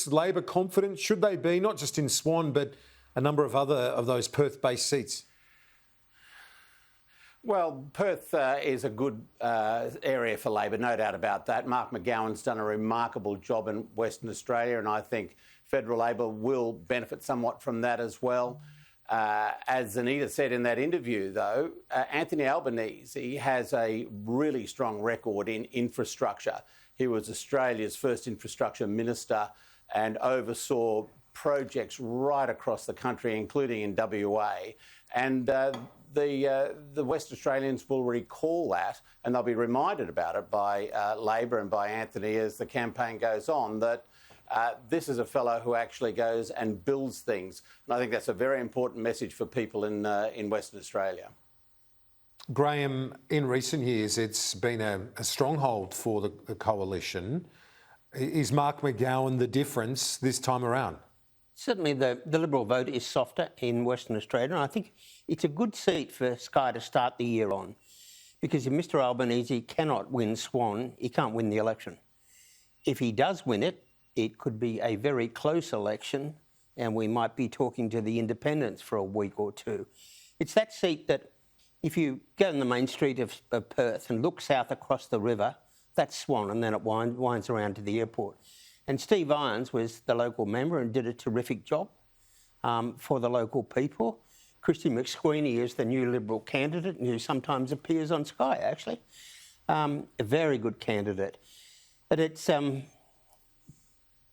Bruce, Labor confident? Should they be, not just in Swan, but a number of other of those Perth-based seats? Well, Perth is a good area for Labor, no doubt about that. Mark McGowan's done a remarkable job in Western Australia, and I think federal Labor will benefit somewhat from that as well. As Anita said in that interview, though, Anthony Albanese has a really strong record in infrastructure. He was Australia's first infrastructure minister and oversaw projects right across the country, including in WA. And the West Australians will recall that, and they'll be reminded about it by Labor and by Anthony as the campaign goes on, that this is a fellow who actually goes and builds things. And I think that's a very important message for people in Western Australia. Grahame, in recent years, it's been a stronghold for the coalition. Is Mark McGowan the difference this time around? Certainly the Liberal vote is softer in Western Australia, and I think it's a good seat for Sky to start the year on, because if Mr Albanese cannot win Swan, he can't win the election. If he does win it, it could be a very close election, and we might be talking to the independents for a week or two. It's that seat that if you go in the main street of Perth and look south across the river, that's Swan, and then it winds around to the airport. And Steve Irons was the local member and did a terrific job for the local people. Christy McSqueeny is the new Liberal candidate who sometimes appears on Sky, actually. A very good candidate. But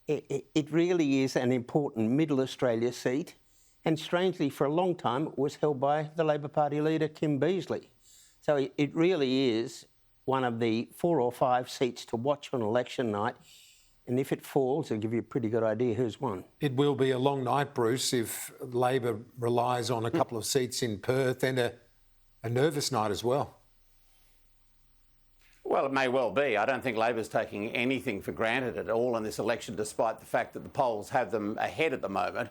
it really is an important Middle Australia seat. And strangely, for a long time, it was held by the Labor Party leader, Kim Beazley. So it really is one of the 4 or 5 seats to watch on election night. And if it falls, it'll give you a pretty good idea who's won. It will be a long night, Bruce, if Labor relies on a couple of seats in Perth, and a nervous night as well. Well, it may well be. I don't think Labor's taking anything for granted at all in this election, despite the fact that the polls have them ahead at the moment.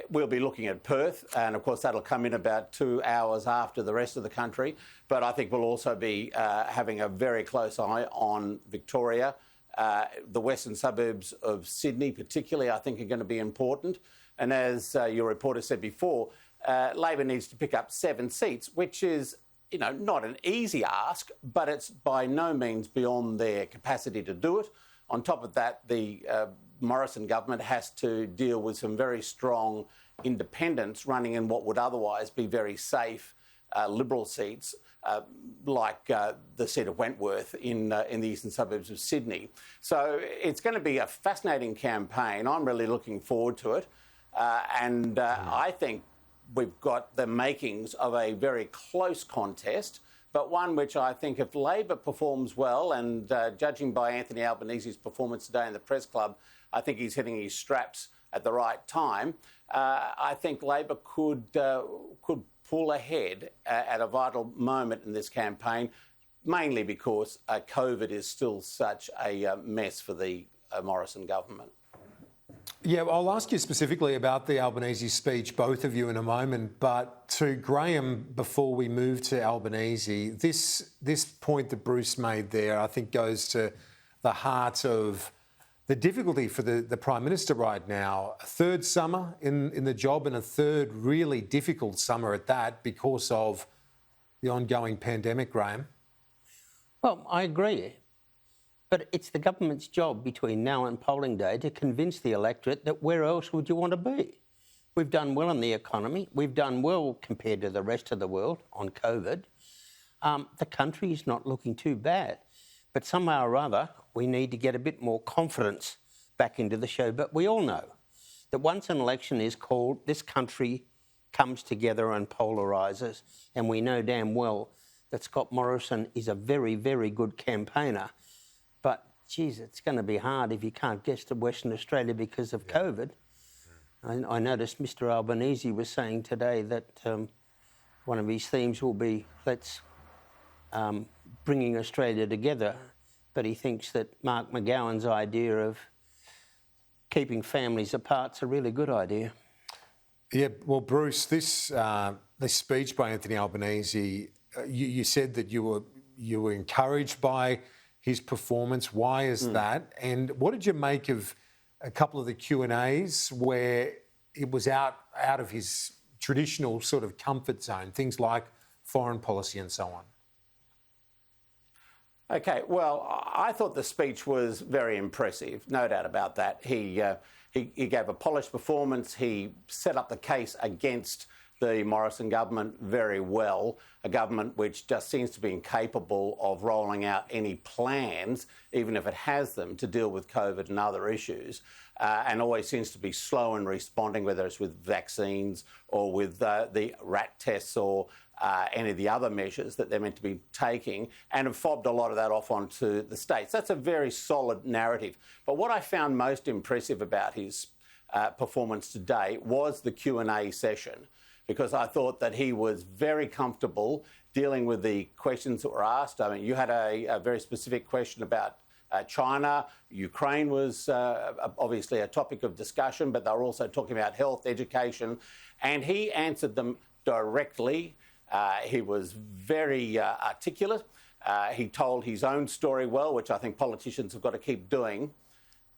We'll be looking at Perth, and of course that'll come in about 2 hours after the rest of the country. But I think we'll also be having a very close eye on Victoria. The western suburbs of Sydney particularly, I think, are going to be important. And as your reporter said before, Labor needs to pick up 7 seats, which is, not an easy ask, but it's by no means beyond their capacity to do it. On top of that, the Morrison government has to deal with some very strong independents running in what would otherwise be very safe Liberal seats, like the seat of Wentworth in the eastern suburbs of Sydney. So it's going to be a fascinating campaign. I'm really looking forward to it. I think we've got the makings of a very close contest, but one which I think if Labor performs well, and judging by Anthony Albanese's performance today in the Press Club, I think he's hitting his straps at the right time. I think Labor could pull ahead at a vital moment in this campaign, mainly because COVID is still such a mess for the Morrison government. Yeah, well, I'll ask you specifically about the Albanese speech, both of you, in a moment. But to Grahame, before we move to Albanese, this point that Bruce made there, I think, goes to the heart of the difficulty for the Prime Minister right now. A third summer in the job, and a third really difficult summer at that because of the ongoing pandemic, Grahame. Well, I agree. But it's the government's job between now and polling day to convince the electorate that where else would you want to be? We've done well in the economy. We've done well compared to the rest of the world on COVID. The country is not looking too bad. But somehow or other, we need to get a bit more confidence back into the show. But we all know that once an election is called, this country comes together and polarises. And we know damn well that Scott Morrison is a very, very good campaigner. But, geez, it's going to be hard if you can't get to Western Australia because of COVID. I noticed Mr Albanese was saying today that one of his themes will be bringing Australia together, but he thinks that Mark McGowan's idea of keeping families apart is a really good idea. Yeah, well, Bruce, this speech by Anthony Albanese, you said that you were encouraged by his performance. Why is that? And what did you make of a couple of the Q&As where it was out of his traditional sort of comfort zone, things like foreign policy and so on? Okay, well, I thought the speech was very impressive, no doubt about that. He gave a polished performance. He set up the case against the Morrison government very well, a government which just seems to be incapable of rolling out any plans, even if it has them, to deal with COVID and other issues, and always seems to be slow in responding, whether it's with vaccines or with the rat tests or any of the other measures that they're meant to be taking, and have fobbed a lot of that off onto the states. That's a very solid narrative. But what I found most impressive about his performance today was the Q&A session, because I thought that he was very comfortable dealing with the questions that were asked. I mean, you had a very specific question about China. Ukraine was obviously a topic of discussion, but they were also talking about health, education, and he answered them directly. He was very articulate. He told his own story well, which I think politicians have got to keep doing.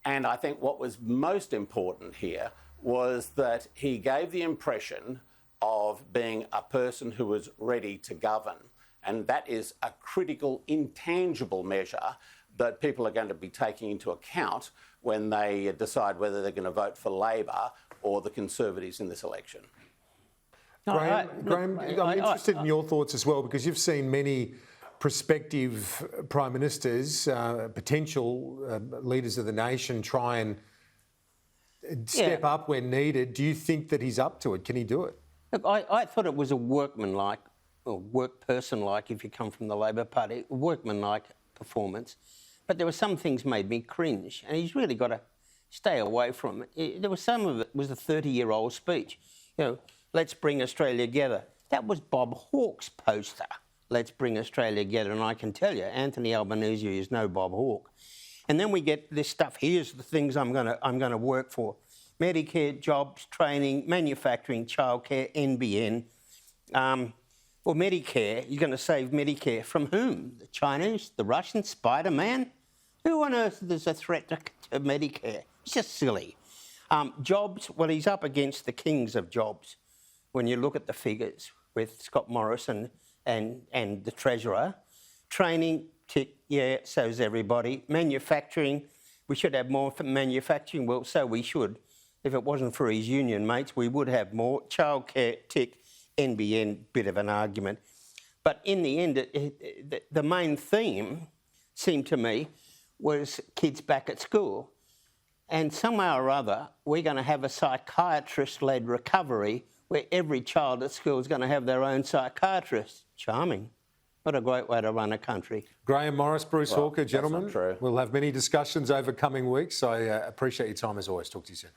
And I think what was most important here was that he gave the impression of being a person who was ready to govern. And that is a critical, intangible measure that people are going to be taking into account when they decide whether they're going to vote for Labor or the Conservatives in this election. Grahame, I'm interested in your thoughts as well, because you've seen many prospective prime ministers, potential leaders of the nation try and step up when needed. Do you think that he's up to it? Can he do it? Look, I thought it was a workmanlike, or work-person-like if you come from the Labor Party, workmanlike performance. But there were some things made me cringe, and he's really got to stay away from it. There was some of it was a 30-year-old speech. You know, let's bring Australia together. That was Bob Hawke's poster, let's bring Australia together. And I can tell you, Anthony Albanese is no Bob Hawke. And then we get this stuff. Here's the things I'm gonna work for. Medicare, jobs, training, manufacturing, childcare, NBN. Well, Medicare, you're going to save Medicare from whom? The Chinese, the Russians, Spider-Man? Who on earth is a threat to Medicare? It's just silly. Jobs, well, he's up against the kings of jobs. When you look at the figures with Scott Morrison and the Treasurer. Training, tick, yeah, so's everybody. Manufacturing, we should have more for manufacturing. Well, so we should. If it wasn't for his union mates, we would have more. Childcare, tick, NBN, bit of an argument. But in the end, the main theme, seemed to me, was kids back at school. And somehow or other, we're going to have a psychiatrist-led recovery where every child at school is going to have their own psychiatrist. Charming. What a great way to run a country. Grahame Morris, Bruce Hawker, gentlemen. That's not true. We'll have many discussions over coming weeks. I appreciate your time as always. Talk to you soon.